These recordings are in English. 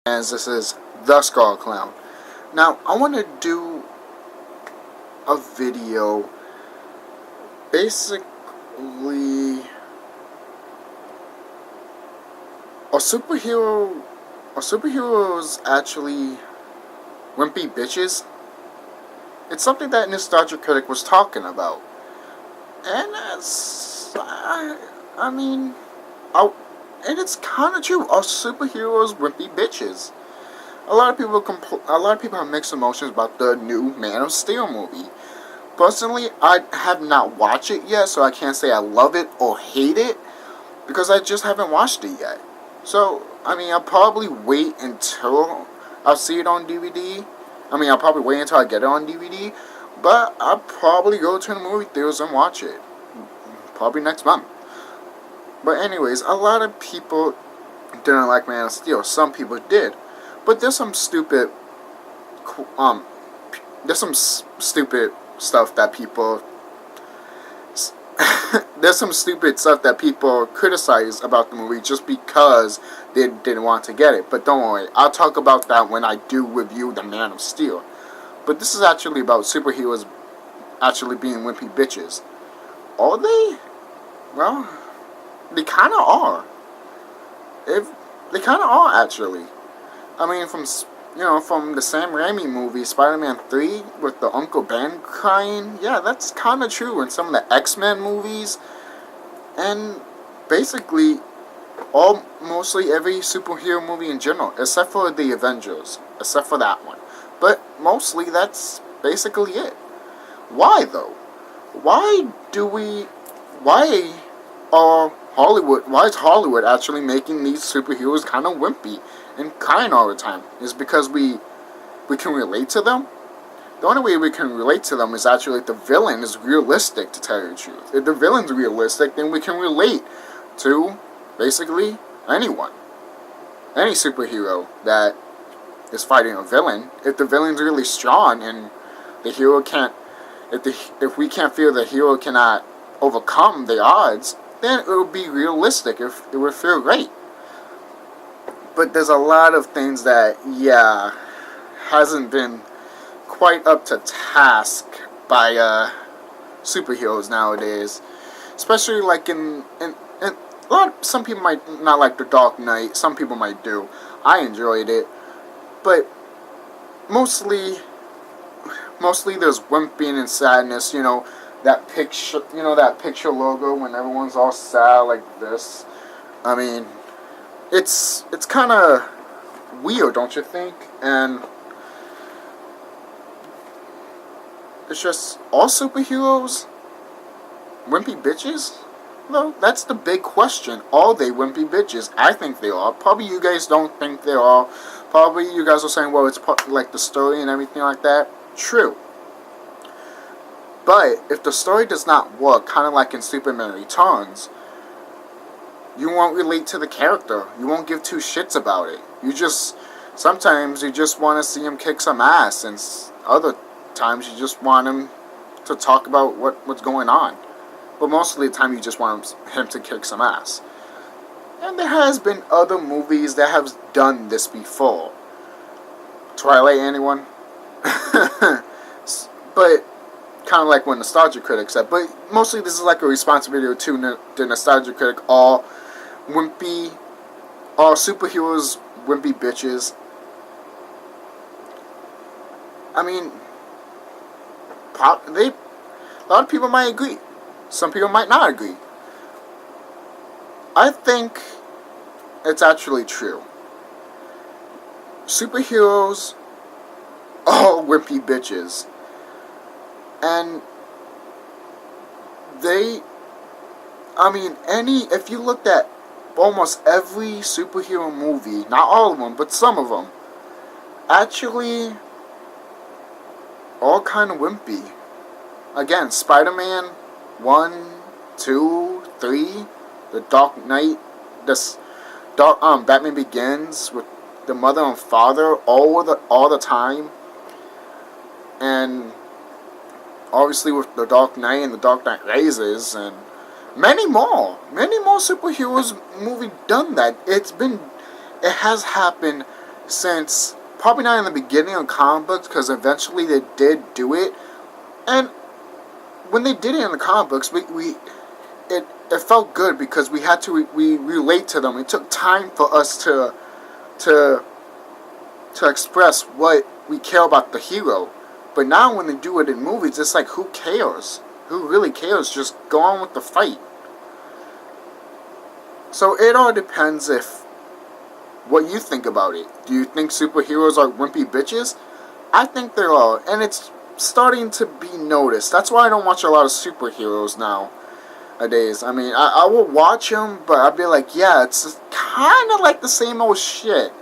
As this is the Skull Clown. Now, I want to do a video basically a superhero. Are superheroes actually wimpy bitches? It's something that Nostalgia Critic was talking about, and and it's kind of true. Are superheroes wimpy bitches? A lot of people have mixed emotions about the new Man of Steel movie. Personally, I have not watched it yet, so I can't say I love it or hate it because I just haven't watched it yet. So, I'll probably wait until I'll see it on DVD. I'll probably wait until I get it on DVD, but I'll probably go to the movie theaters and watch it. Probably next month. But anyways, a lot of people didn't like Man of Steel. Some people did. But there's some stupid stuff that people there's some stupid stuff that people criticize about the movie just because they didn't want to get it. But don't worry, I'll talk about that when I do review the Man of Steel. But this is actually about superheroes actually being wimpy bitches. Are they? Well, they kind of are. They kind of are actually. From the Sam Raimi movie, Spider-Man 3, with the Uncle Ben crying, yeah, that's kind of true in some of the X-Men movies, and basically, mostly every superhero movie in general, except for the Avengers, except for that one. But mostly, that's basically it. Why, though? Why is Hollywood actually making these superheroes kind of wimpy and crying all the time? Is because we can relate to them? The only way we can relate to them is actually if the villain is realistic, to tell you the truth. If the villain's realistic, then we can relate to basically anyone. Any superhero that is fighting a villain. If the villain's really strong and the hero can't, if we can't feel the hero cannot overcome the odds, then it would be realistic. It would feel great. But there's a lot of things that, hasn't been quite up to task by superheroes nowadays. Especially like in some people might not like The Dark Knight. Some people might do. I enjoyed it, but mostly there's wimping and sadness. That picture logo when everyone's all sad like this. It's kind of weird, don't you think? And it's just all superheroes wimpy bitches? No, that's the big question. Are they wimpy bitches? I think they are. Probably you guys don't think they are. Probably you guys are saying, well, it's like the story and everything like that. True. But if the story does not work, kind of like in Superman Returns, you won't relate to the character. You won't give two shits about it. Sometimes you just want to see him kick some ass, and other times you just want him to talk about what's going on. But most of the time you just want him to kick some ass. And there has been other movies that have done this before. Twilight, anyone? But kind of like what Nostalgia Critic said. But mostly this is like a response video to the Nostalgia Critic. All superheroes wimpy bitches. A lot of people might agree. Some people might not agree. I think it's actually true. Superheroes are wimpy bitches. And if you looked at almost every superhero movie, not all of them, but some of them, actually all kind of wimpy. Again, Spider-Man 1, 2, 3, The Dark Knight, Batman Begins with the mother and father all the time, and obviously with The Dark Knight and The Dark Knight Rises, and many more superheroes movie done that. It has happened since probably not in the beginning of comic books, because eventually they did do it, and when they did it in the comic books, it felt good because we relate to them. It took time for us to express what we care about the hero. But now when they do it in movies, it's like, who cares? Who really cares? Just go on with the fight. So it all depends if what you think about it. Do you think superheroes are wimpy bitches? I think they are, and it's starting to be noticed. That's why I don't watch a lot of superheroes nowadays. I mean, I will watch them, but I'll be like, yeah, it's kind of like the same old shit.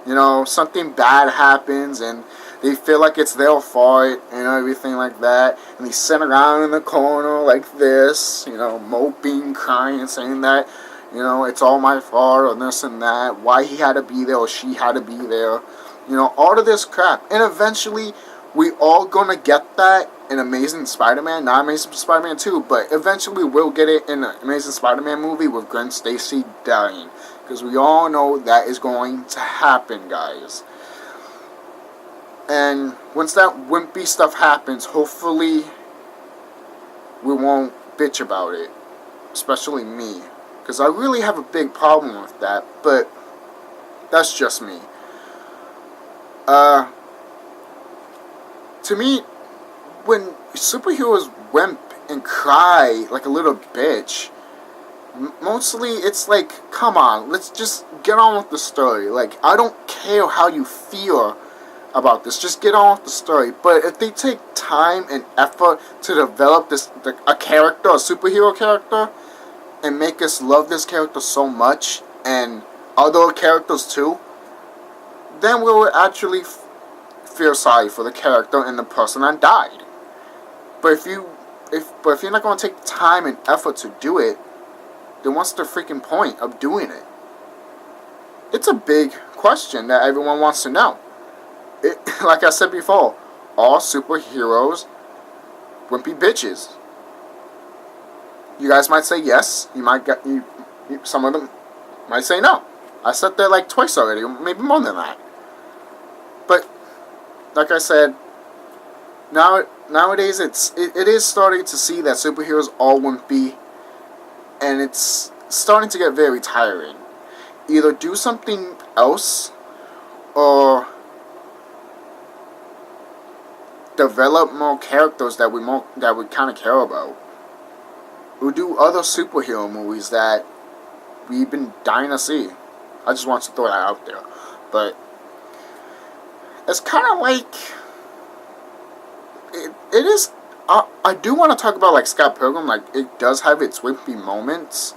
You know, something bad happens, and they feel like it's their fault, and everything like that, and they sit around in the corner like this, you know, moping, crying, and saying that, you know, it's all my fault, or this and that, why he had to be there, or she had to be there, you know, all of this crap. And eventually, we all gonna get that in Amazing Spider-Man, not Amazing Spider-Man 2, but eventually we'll get it in the Amazing Spider-Man movie with Gwen Stacy dying. Because we all know that is going to happen, guys. And once that wimpy stuff happens, hopefully we won't bitch about it. Especially me. Because I really have a big problem with that, but that's just me. To me, when superheroes wimp and cry like a little bitch, mostly it's like, come on, let's just get on with the story. Like, I don't care how you feel about this, just get on with the story. But if they take time and effort to develop a character, a superhero character, and make us love this character so much, and other characters too, then we'll actually feel sorry for the character and the person that died. But if you're not going to take time and effort to do it, then what's the freaking point of doing it? It's a big question that everyone wants to know. Like I said before, all superheroes wimpy bitches. You guys might say yes. You might get some of them might say no. I said that like twice already, maybe more than that. But like I said, nowadays it is starting to see that superheroes are wimpy, and it's starting to get very tiring. Either do something else, or develop more characters that we kind of care about. Or do other superhero movies that we've been dying to see. I just want to throw that out there. But it's kind of like it is. I do want to talk about like Scott Pilgrim. Like, it does have its wimpy moments.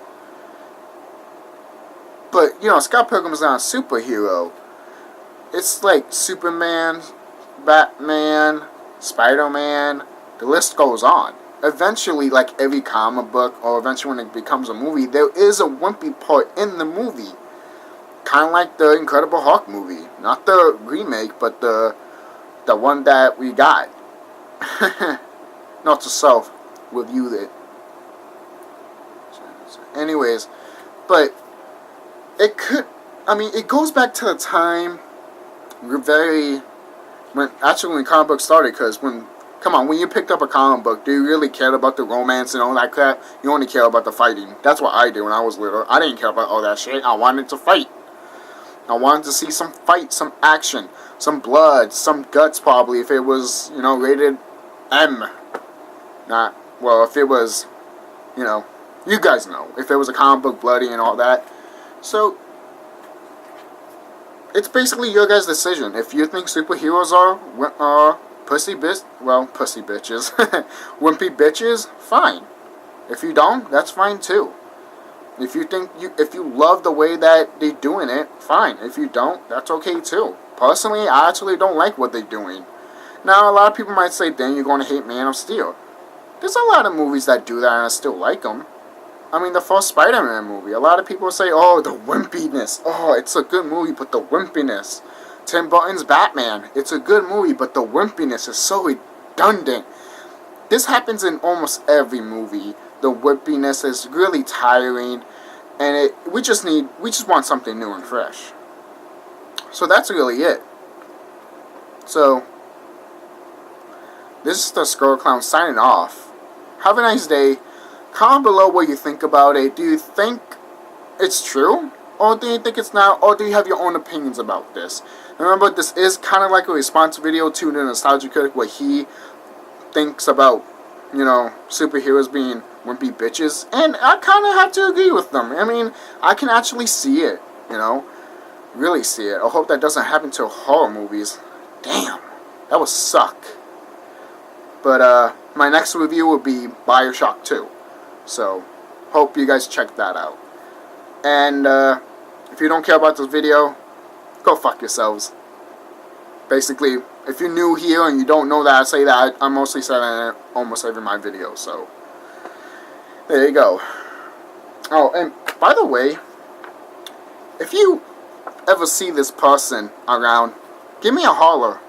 But, you know, Scott Pilgrim is not a superhero. It's like Superman, Batman, Spider-Man, the list goes on. Eventually, like every comic book, or eventually when it becomes a movie, there is a wimpy part in the movie. Kind of like the Incredible Hulk movie. Not the remake, but the one that we got. Not to self-review it. Anyways, but it could, I mean, it goes back to the time when comic books started, because when you picked up a comic book, do you really care about the romance and all that crap? You only care about the fighting. That's what I did when I was little. I didn't care about all that shit. I wanted to fight. I wanted to see some fight, some action, some blood, some guts probably, if it was, you know, rated M. If it was, you know, you guys know. If it was a comic book bloody and all that. So, it's basically your guys' decision. If you think superheroes are pussy bitches, wimpy bitches, fine. If you don't, that's fine too. If you love the way that they're doing it, fine. If you don't, that's okay too. Personally, I actually don't like what they're doing. Now, a lot of people might say, then you're going to hate Man of Steel. There's a lot of movies that do that and I still like them. I mean, the first Spider-Man movie, a lot of people say, oh, the wimpiness. Oh, it's a good movie, but the wimpiness. Tim Burton's Batman, it's a good movie, but the wimpiness is so redundant. This happens in almost every movie. The wimpiness is really tiring, and we just want something new and fresh. So that's really it. So, this is the Skull Clown signing off. Have a nice day. Comment below what you think about it. Do you think it's true? Or do you think it's not? Or do you have your own opinions about this? Remember, this is kind of like a response video to the Nostalgia Critic, what he thinks about, you know, superheroes being wimpy bitches. And I kind of have to agree with them. I mean, I can actually see it, you know. Really see it. I hope that doesn't happen to horror movies. Damn, that would suck. But, my next review will be BioShock 2. So, hope you guys check that out. And, if you don't care about this video, go fuck yourselves. Basically, if you're new here and you don't know that I say that, I mostly say that in almost every my video, so there you go. Oh, and by the way, if you ever see this person around, give me a holler.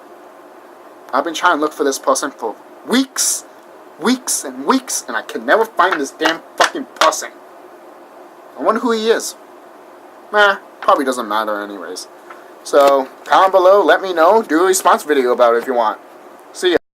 I've been trying to look for this person for weeks and weeks, and I can never find this damn fucking person. I wonder who he is. Nah, probably doesn't matter anyways. So, comment below, let me know, do a response video about it if you want.